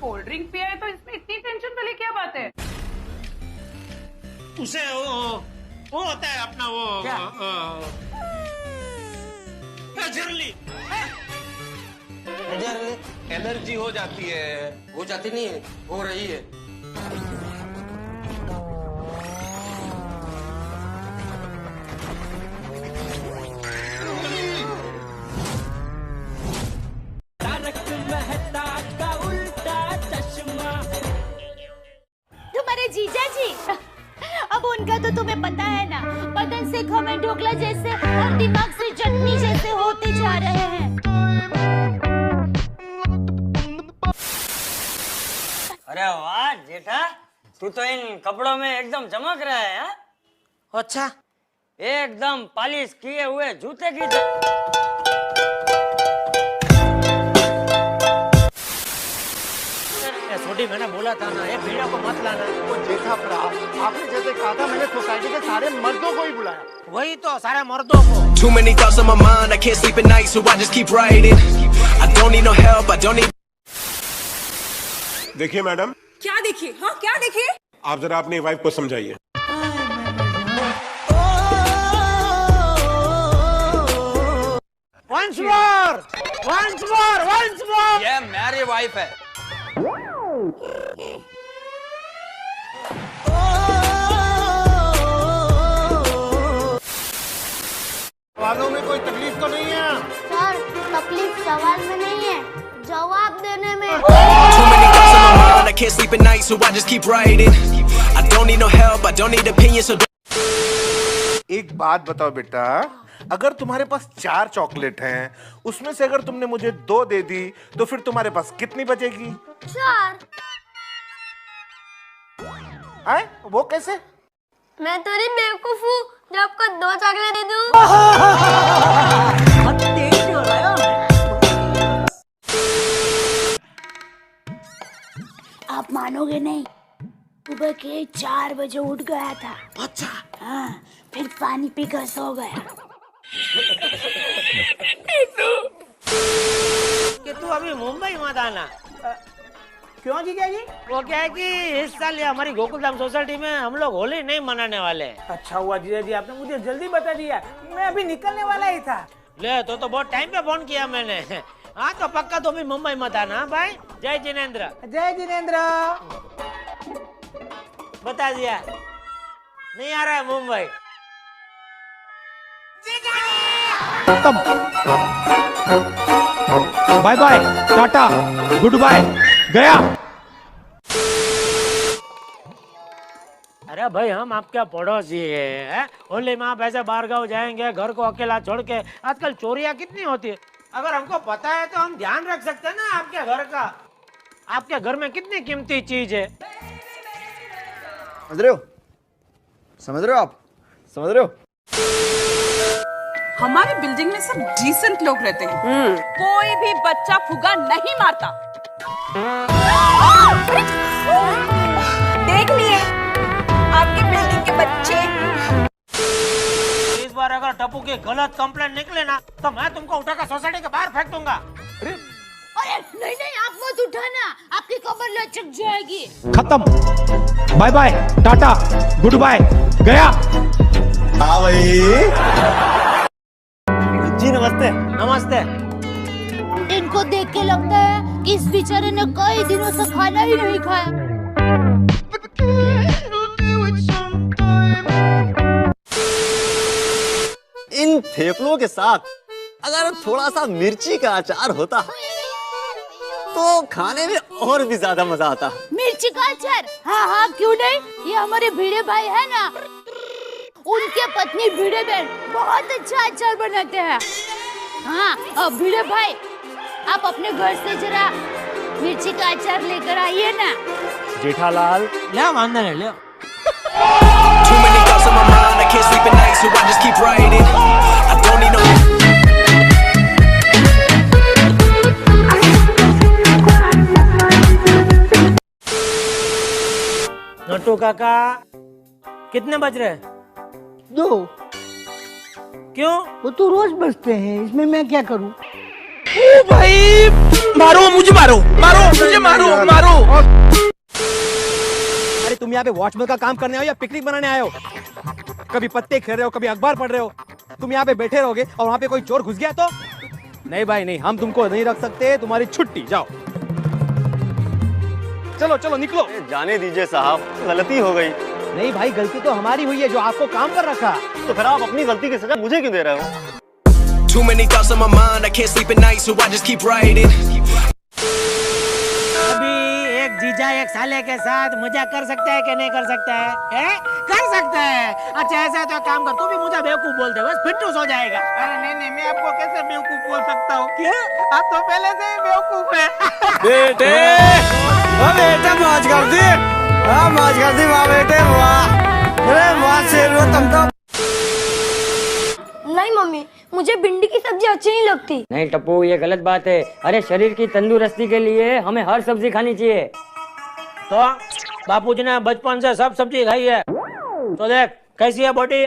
Cold drink पिया है तो इसमें इतनी टेंशन वाली क्या बात है? उसे वो होता है अपना वो झरली एलर्जी हो जाती है। हो जाती नहीं है, हो रही है। तुम्हारे जीजा जी, अब उनका तो तुम्हें पता है ना, बदन से खमन ढोकला जैसे और दिमाग से चटनी जैसे होते जा रहे हैं। अरे वाह जेठा, तू तो इन कपड़ों में एकदम चमक रहा है। हा? अच्छा, एकदम पॉलिश किए हुए जूते की छोटी मैंने बोला था ना, ये भीड़ा को मत लाना। वो जेठा पड़ा, आपने जैसे कहा था, मैंने सोसाइटी के सारे मर्दों को ही बुलाया। वही तो, सारे मर्दों को। Too many thoughts on my mind, I can't sleep at night, so I just keep writing. I don't need no help, I don't need. देखिए मैडम। क्या देखिए? हाँ क्या देखिए? आप जरा अपनी वाइफ को समझाइए। Once more, once more, once more. ये मेरी वाइफ है। सवालों में कोई तकलीफ तो नहीं है? सर, तकलीफ सवाल में नहीं है, जवाब देने में। Too many thoughts on my mind, I can't sleep at night, so I just keep writing. I don't need no help, I don't need opinions, so एक बात बताओ बेटा, अगर तुम्हारे पास 4 चॉकलेट हैं, उसमें से अगर तुमने मुझे 2 दे दी, तो फिर तुम्हारे पास कितनी बचेगी? 4। आए? वो कैसे? मैं तो नहीं बेवकूफ हूँ जो आपको 2 चॉकलेट दे दूँ। आप मानोगे नहीं, सुबह के 4 बजे उठ गया था। अच्छा। हाँ, फिर पानी पीकर सो गया। कि तू अभी मुंबई मत आना। क्यों जीजा जी? वो क्या है कि इस साल ये हमारी गोकुलधाम सोसाइटी में हम लोग होली नहीं मनाने वाले। अच्छा हुआ जीजा जी, आपने मुझे जल्दी बता दिया, मैं अभी निकलने वाला ही था। ले तो बहुत टाइम पे फोन किया मैंने। हाँ तो पक्का तो भी मुंबई मत आना भाई। जय जिनेंद्र। जय जिनेंद्र। बता दिया, नहीं आ रहा है Mumbai. Bye bye, tata, goodbye, गया। अरे भाई हम आपके पड़ोसी हैं। होली में आप ऐसे बाहर गाँव जाएंगे, घर को अकेला छोड़ के। आजकल चोरियां कितनी होती है, अगर हमको पता है तो हम ध्यान रख सकते हैं ना आपके घर का। आपके घर में कितनी कीमती चीज है। समझ रहे हो? समझ रहे हो आप? समझ रहे हो? हमारे बिल्डिंग में सब डिसेंट लोग रहते हैं। कोई भी बच्चा फुगा नहीं मारता। देख लिए आपके बिल्डिंग के बच्चे। इस बार अगर टप्पू की गलत कंप्लेंट निकले ना, तो मैं तुमको उठाकर सोसाइटी के बाहर फेंक दूंगा। अरे नहीं, आप मत उठाना, आपकी कमर लचक जाएगी। खत्म, bye bye, tata, goodbye, गया। जी नमस्ते। नमस्ते। इनको देख के लगता है कि इस बेचारे ने कई दिनों से खाना ही नहीं खाया। इन थेपलों के साथ अगर थोड़ा सा मिर्ची का अचार होता तो खाने में और भी ज्यादा मजा आता। मिर्ची का अचार? हाँ, क्यों नहीं। ये हमारे भिड़े भाई है ना, उनके पत्नी भिड़े बहन बहुत अच्छा अचार बनाते हैं। हाँ, भिड़े भाई, आप अपने घर से जरा मिर्ची का अचार लेकर आइए ना। जेठालाल, ले वांदा ले ले। Too many thoughts on my mind, I can't sleep at night, so I just keep writing. I don't need no. Nattu काका, कितने बज रहे? 2। क्यों? वो तो रोज बजते हैं, इसमें मैं क्या करूं? ओ भाई मारो मुझे मारो मारो मुझे मारो मारो। अरे तुम यहाँ पे वॉचमैन का काम करने आए हो या पिकनिक बनाने आए हो? कभी पत्ते खेल रहे हो, कभी अखबार पढ़ रहे हो। तुम यहाँ पे बैठे रहोगे और वहाँ पे कोई चोर घुस गया तो? नहीं भाई नहीं, हम तुमको नहीं रख सकते, तुम्हारी छुट्टी, जाओ। चलो चलो निकलो। जाने दीजिए साहब, गलती हो गई। नहीं भाई, गलती तो हमारी हुई है जो आपको काम पर रखा। तो फिर आप अपनी गलती की सजा मुझे क्यों दे रहे हो? Too many thoughts on my mind, I can't sleep at night, so I just keep writing. अभी एक जीजा एक साले के साथ मजाक कर सकता है कि नहीं कर सकता है? कर सकता है। अच्छा ऐसा तो काम कर, तू भी मुझे बेवकूफ बोलते बस फिटूस हो जाएगा। अरे नहीं, मैं आपको कैसे बेवकूफ बोल सकता हूँ? क्या आप तो पहले से ही बेवकूफ है। बेटे बेटा मौज कर दी, मौज कर दी वाह बेटे वाह। अरे वाह शेर हो तुम तो। नहीं मम्मी, मुझे भिंडी की सब्जी अच्छी नहीं लगती। नहीं टप्पू, ये गलत बात है। अरे शरीर की तंदुरुस्ती के लिए हमें हर सब्जी खानी चाहिए। तो बापूजी ने बचपन से सब सब्जी खाई है, तो देख कैसी है बॉडी।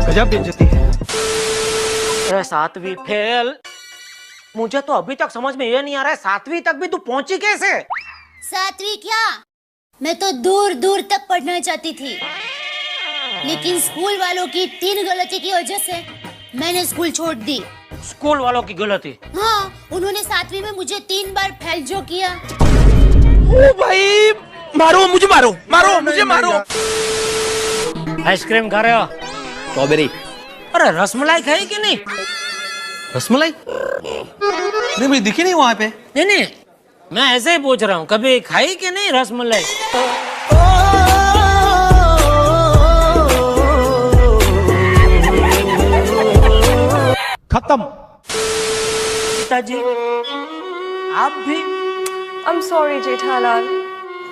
गजब बेइज्जती है। सातवीं फेल। मुझे तो अभी तक समझ में ये नहीं आ रहा है, सातवीं तक भी तू पहुंची कैसे? सातवीं क्या, मैं तो दूर दूर तक पढ़ना चाहती थी, लेकिन स्कूल वालों की 3 गलती की वजह से मैंने स्कूल छोड़ दी। स्कूल वालों की गलती? हाँ, उन्होंने 7वीं में मुझे 3 बार फेल जो किया। ओ भाई मारो मुझे मारो मारो मुझे मारो। आइसक्रीम खा रहे हो? स्ट्रॉबेरी। अरे रसमलाई खाई कि नहीं? रसमलाई नहीं भाई, दिखी नहीं वहाँ पे। नहीं, मैं ऐसे ही पूछ रहा हूँ, कभी खाई कि नहीं रसमलाई? खत्म। पिताजी आप भी? I'm sorry जेठालाल,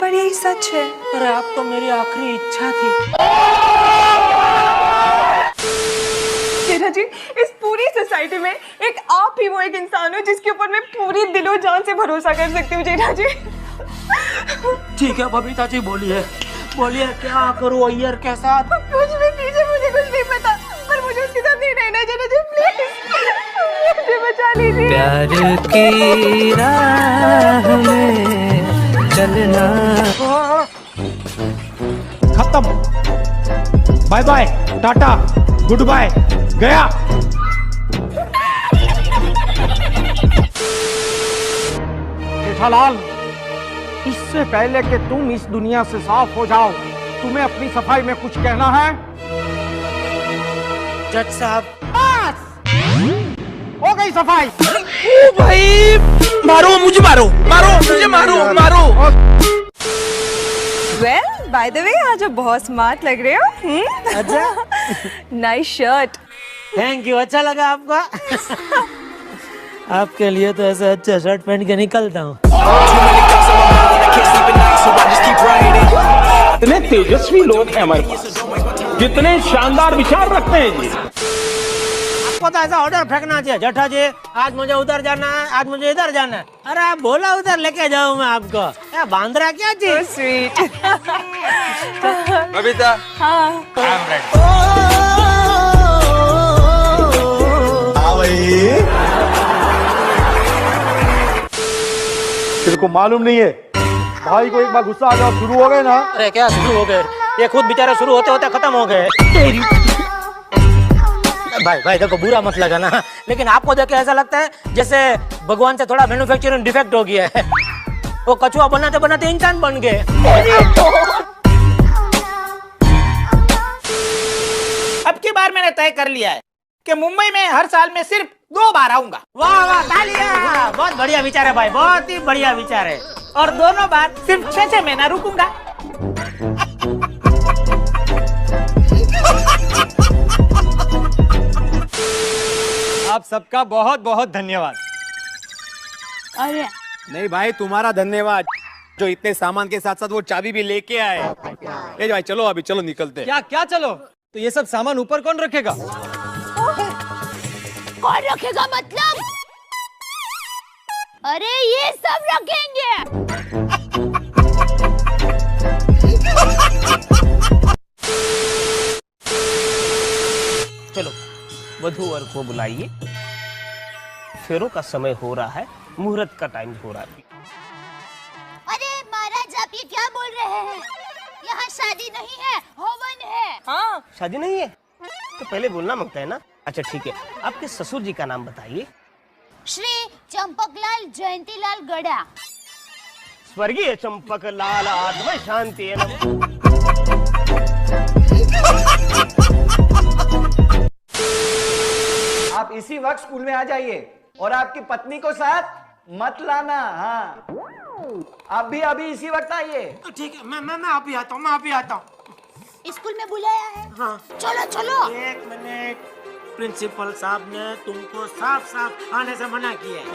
पर यही सच है। अरे आप तो मेरी आखिरी इच्छा थी। जेठा जी, इस पूरी सोसाइटी में एक आप ही वो एक इंसान हो जिसके ऊपर मैं पूरी दिलो जान से भरोसा कर सकती हूँ जेठा जी। ठीक है बबीता जी, बोलिए बोलिए क्या करूँ अय्यर के साथ? कुछ भी कीजिए, मुझे कुछ नहीं पता, पर मुझे उसके साथ नहीं रहना है जेठा जी, प्लीज मुझे बचा लीजिए। प्यार की राह में चलना। खत्म। Bye bye tata goodbye, गया। जेठालाल, इससे पहले कि तुम इस दुनिया से साफ हो जाओ, तुम्हें अपनी सफाई में कुछ कहना है? जज साहब, हो गई सफाई। ओ भाई मारो मुझे मारो मारो मुझे मारो मारो। Well, by the way, आज आप बहुत स्मार्ट लग रहे हो। अच्छा नाइस शर्ट। थैंक यू, अच्छा लगा आपका? आपके लिए तो ऐसा अच्छा शर्ट पहन के निकलता हूँ। इतने तेजस्वी लोग हैं हमारे पास, कितने शानदार विचार रखते हैं जी। आपको तो ऐसा ऑर्डर फेंकना चाहिए, जेठा जी आज मुझे उधर जाना है, आज मुझे इधर जाना है। अरे आप बोला उधर लेके जाऊँ मैं आपको, बांद्रा क्या चीज? स्वीट। बबीता, हाँ। तेरे को मालूम नहीं है, भाई को एक बार गुस्सा आ जाओ शुरू हो गए ना। अरे क्या शुरू हो गए? ये खुद बेचारे शुरू होते होते खत्म हो गए। भाई देखो बुरा मत लगा ना, लेकिन आपको देख के ऐसा लगता है जैसे भगवान से थोड़ा मैन्युफैक्चरिंग डिफेक्ट हो गया है। वो कछुआ बनाते बनाते इंसान बन गए। अब की बार मैंने तय कर लिया है कि मुंबई में हर साल में सिर्फ 2 बार आऊंगा। वाह वाह, तालियां। बहुत बढ़िया विचार है भाई, बहुत ही बढ़िया विचार है। और दोनों बार सिर्फ 6 महीना रुकूंगा। आप सबका बहुत बहुत धन्यवाद। अरे नहीं भाई, तुम्हारा धन्यवाद जो इतने सामान के साथ साथ वो चाबी भी लेके आए। ए भाई चलो, अभी चलो निकलते। क्या क्या चलो? तो ये सब सामान ऊपर कौन रखेगा? कौन रखेगा मतलब? अरे ये सब रखेंगे। चलो वधू वर को बुलाइए। फेरों का समय हो रहा है, मुहूर्त का टाइम हो रहा है। अरे महाराज आप ये क्या बोल रहे हैं? यहाँ शादी नहीं है, हवन है। हाँ शादी नहीं है तो पहले बोलना मांगता है ना। अच्छा ठीक है, आपके ससुर जी का नाम बताइए। श्री चंपकलाल जयंतीलाल गड़ा। स्वर्गीय चंपक लाल आत्मा शांति नमः। आप इसी वक्त स्कूल में आ जाइए और आपकी पत्नी को साथ मत लाना। हाँ, आप भी अभी इसी वक्त आइए। ठीक है, मैं अभी आता हूँ, मैं अभी आता हूँ। स्कूल में बुलाया है। हाँ चलो चलो। एक मिनट, प्रिंसिपल साहब ने तुमको साफ साफ आने से मना किया है।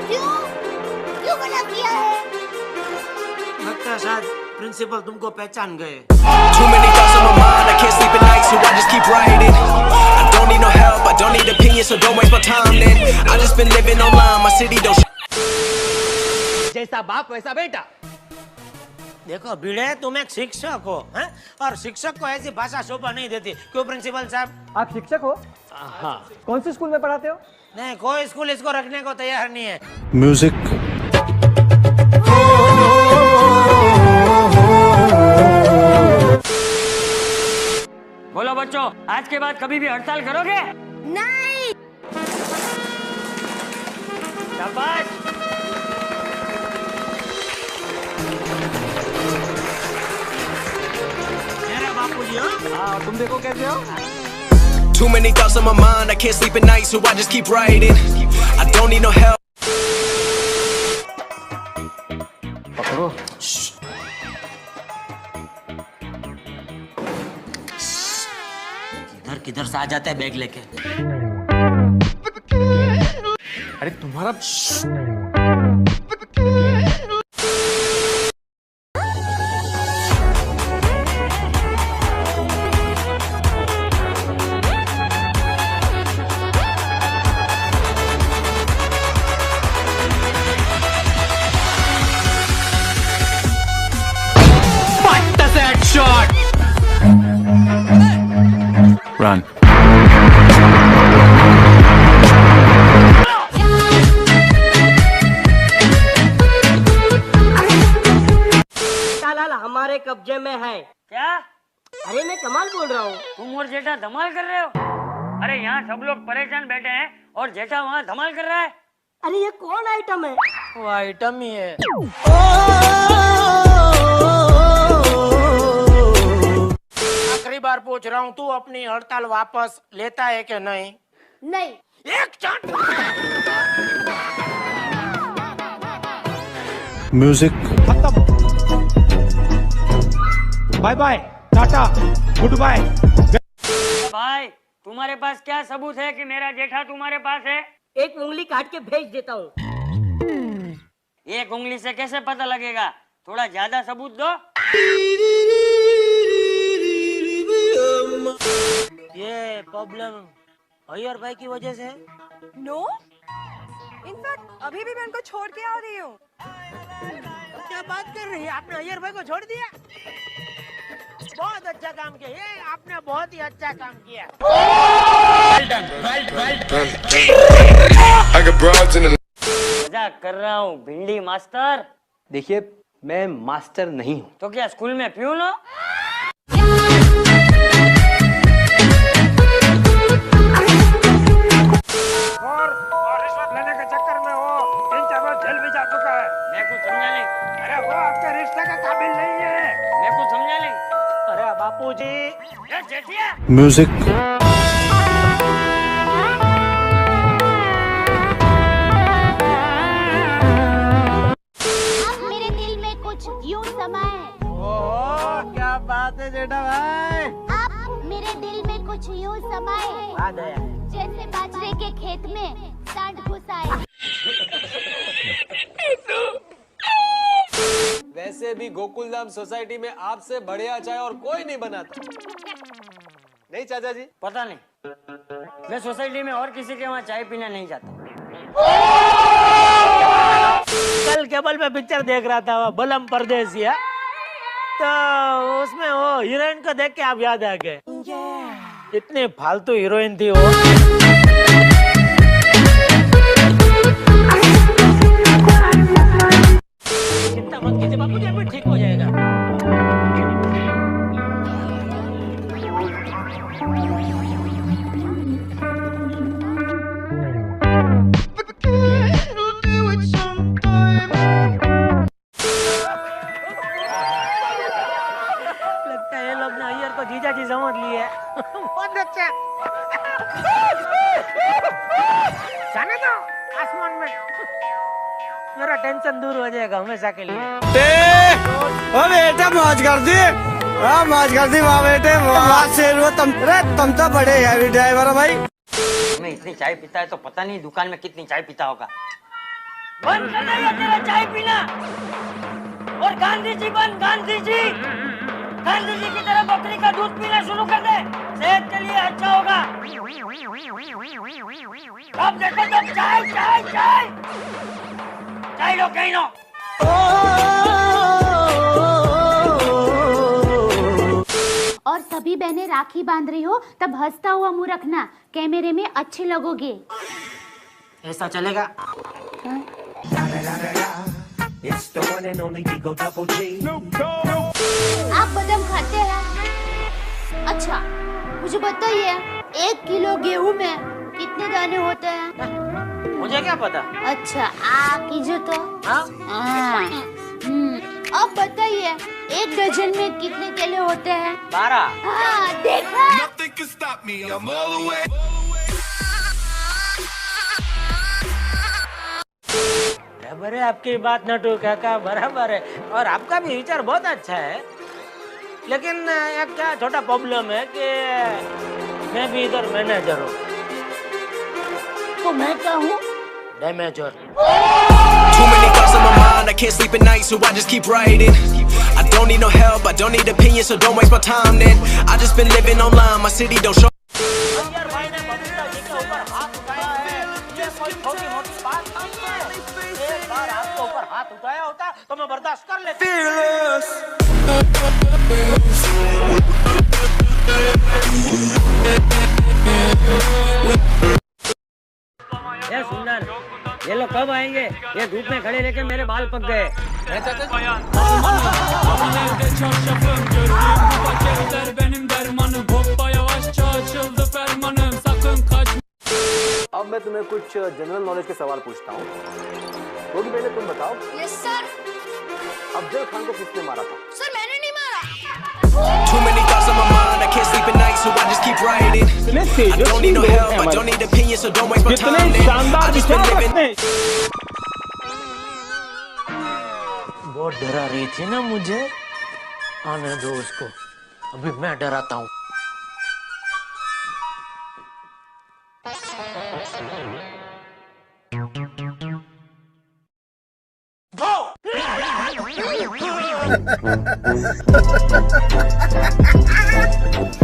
क्यों क्यों मना किया है? लगता है शायद प्रिंसिपल तुमको पहचान गए। Too many thoughts on my mind, I can't sleep at night, so I just keep writing. I don't need no help, I don't need opinions, so don't waste my time then. I just been living online, my city don't. जैसा बाप वैसा बेटा। देखो भिड़े, तुम एक शिक्षक हो, हैं? और शिक्षक को ऐसी भाषा शोभा नहीं देती। क्यों प्रिंसिपल साहब? आप शिक्षक हो? हाँ। कौन से स्कूल में पढ़ाते हो? नहीं, कोई स्कूल इसको रखने को तैयार नहीं है। म्यूजिक। बोलो बच्चों, आज के बाद कभी भी हड़ताल करोगे? नहीं। शाबाश। मेरा बापूजी। हाँ, तुम देखो कैसे हो? Too many thoughts on my mind, I can't sleep at night, so I just keep writing. I don't need no help. पकड़ो। किधर से आ जाता है बैग लेके? अरे तुम्हारा Run. तालाल हमारे कब्जे में है। क्या? अरे मैं कमाल बोल रहा हूँ। तुम और जेठा धमाल कर रहे हो? अरे यहाँ सब लोग परेशान बैठे हैं और जेठा वहाँ धमाल कर रहा है। अरे ये कौन आइटम है? वो आइटम ही है। आखिरी बार पूछ रहा हूँ, तू अपनी हड़ताल वापस लेता है कि नहीं? नहीं। एक चाट। म्यूजिक। खत्म। Bye bye, tata, goodbye. भाई तुम्हारे पास क्या सबूत है कि मेरा जेठा तुम्हारे पास है? एक उंगली काट के भेज देता हूँ। एक उंगली से कैसे पता लगेगा? थोड़ा ज्यादा सबूत दो। ये प्रॉब्लम अय्यर भाई की वजह से है? नो, इनफैक्ट अभी भी मैं उनको छोड़ के आ रही हूँ। क्या बात कर रही है? आपने अय्यर भाई को छोड़ दिया? बहुत अच्छा काम किया, ये आपने बहुत ही अच्छा काम किया। मजाक कर रहा हूँ भिंडी मास्टर। देखिए, मैं मास्टर नहीं हूँ। तो क्या स्कूल में प्यून हो? और रिश्वत लेने के चक्कर में वो 3-4 बार जेल भी जा चुका है। मैं कुछ समझा नहीं। अरे वो आपके रिश्ते का काबिल नहीं है। मैं कुछ समझा नहीं। अरे बापूजी। ये जेठिया। म्यूजिक। अब मेरे दिल में कुछ यूं समाए। ओह, क्या बात है जेठा भाई। अब मेरे दिल में कुछ यूं समाए जैसे बाजरे के खेत में सांड घुस आए। वैसे भी गोकुलधाम सोसाइटी में आपसे बढ़िया चाय और कोई नहीं बनाता, नहीं चाचा जी? पता नहीं, मैं सोसाइटी में और किसी के वहाँ चाय पीने नहीं जाता। कल केबल पे पिक्चर देख रहा था, वो बलम परदेसिया, तो उसमें वो हीरोइन को देख के आप याद आ गए। इतनी फालतू हीरोइन थी वो। जाने दो आसमान में, मेरा टेंशन दूर हो जाएगा हमेशा के लिए। ओ बेटा मौज कर दी, हाँ मौज कर दी वाह बेटे वाह शेर हो तुम तो बड़े हैवी ड्राइवर हो भाई। मैं इतनी चाय पीता है तो पता नहीं दुकान में कितनी चाय पीता होगा। बंद कर दे तेरा चाय पीना, और गांधी जी बन, गांधी जी की तरह बकरी का दूध पीना शुरू कर दे, सेहत के लिए अच्छा होगा। अब देखो तो चाय चाय चाय चाय लो कहीं लो। और सभी बहनें राखी बांध रही हो तब हंसता हुआ मुंह रखना, कैमरे में अच्छे लगोगे। ऐसा चलेगा? आप बादाम खाते हैं? अच्छा मुझे बताइए 1 किलो गेहूं में कितने दाने होते हैं? मुझे क्या पता। अच्छा कीजिए तो। अब बताइए 1 डजन में कितने केले होते हैं? 12। हाँ देखा। बराबर है आपकी बात नटू काका, बराबर है, और आपका भी विचार बहुत अच्छा है, लेकिन एक क्या छोटा प्रॉब्लम है कि मैं भी इधर मैनेजर हूँ। तो मैं क्या हूँ? डैमेजर। Too many thoughts on my mind, I can't sleep at night, so I just keep writing. I don't need no help, I don't need opinions, so don't waste my time then. I just been living online, my city don't show. यार भाई ने बबीता जी के ऊपर हाथ उठाया है, ये कोई छोटी मोटी बात नहीं है। एक बार आपके ऊपर हाथ उठाया होता तो मैं बर्दाश्त कर लेता। ये सुंदर, ये लोग कब आएंगे? ये धूप में खड़े रहकर मेरे बाल पक गए। अब मैं तुम्हें कुछ जनरल नॉलेज के सवाल पूछता हूँ, तो पहले तुम बताओ। Yes sir. अफजल खान को किसने मारा था? सर मैंने नहीं मारा। Too many thoughts on my mind, I can't sleep at night, so I just keep writing. I don't need no help, I don't need opinions, so don't waste my time then. I just been living. बहुत डरा रही थी ना मुझे, आने दो उसको, अभी मैं डराता हूँ।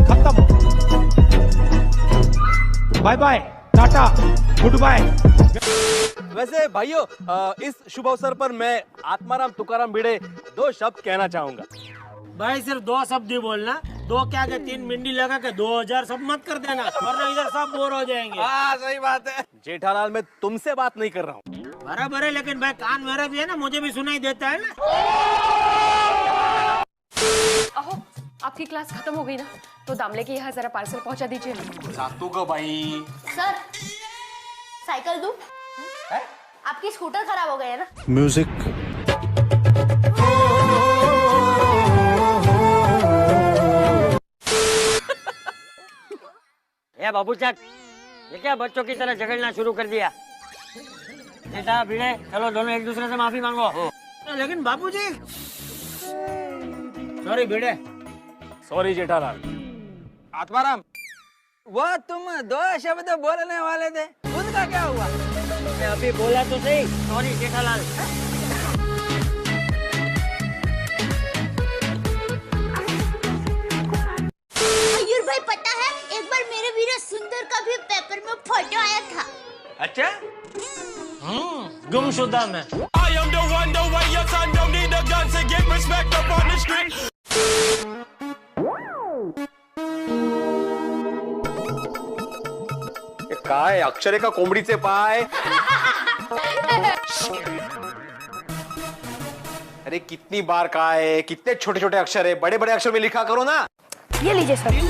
खत्म। Bye bye, tata, goodbye. वैसे भाइयों, इस शुभ अवसर पर मैं आत्माराम तुकाराम भिड़े 2 शब्द कहना चाहूंगा। भाई सिर्फ 2 शब्द ही बोलना, 2 क्या के 3 मिंडी लगा के 2000 सब मत कर देना, वरना इधर सब बोर हो जाएंगे। हाँ सही बात है। जेठालाल मैं तुमसे बात नहीं कर रहा हूँ। बराबर है, लेकिन भाई कान मेरा भी है ना, मुझे भी सुनाई देता है ना। अहो आपकी क्लास खत्म हो गई ना, तो दामले के यहाँ जरा पार्सल पहुँचा दीजिए। जातू को भाई। सर साइकिल दूं? आपकी स्कूटर खराब हो गई है ना। म्यूजिक। ये बाबू चक, ये क्या बच्चों की तरह झगड़ना शुरू कर दिया? बेटा भिड़े, चलो दोनों एक दूसरे से माफी मांगो। लेकिन बाबूजी, सॉरी भिड़े। सॉरी जेठालाल। आत्माराम, वो तुम 2 शब्द बोलने वाले थे, उनका क्या हुआ? मैं अभी बोला तो सही, सॉरी जेठालाल। मयूर भाई पता है, एक बार मेरे वीर सुंदर का भी पेपर में फोटो आया था। अच्छा? गुमशुदा में। I am the one, the way your son don't need a gun to get respect up on the street. काय अक्षरे का कोंबडीचे पाय। अरे कितनी बार काय, कितने छोटे छोटे अक्षर है, बड़े बड़े अक्षर में लिखा करो ना। ये लीजिए सर। ये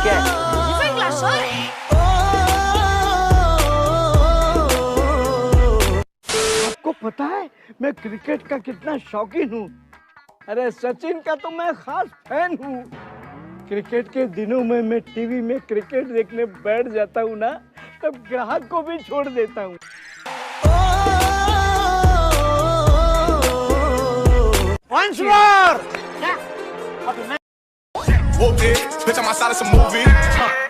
क्या है? Class sir. आपको पता है मैं क्रिकेट का कितना शौकीन हूँ। अरे सचिन का तो मैं खास फैन हूँ। क्रिकेट के दिनों में मैं टीवी में क्रिकेट देखने बैठ जाता हूँ ना, तब ग्राहक को भी छोड़ देता हूँ। Once more! Whoop it, bitch, I'm outside of some movie.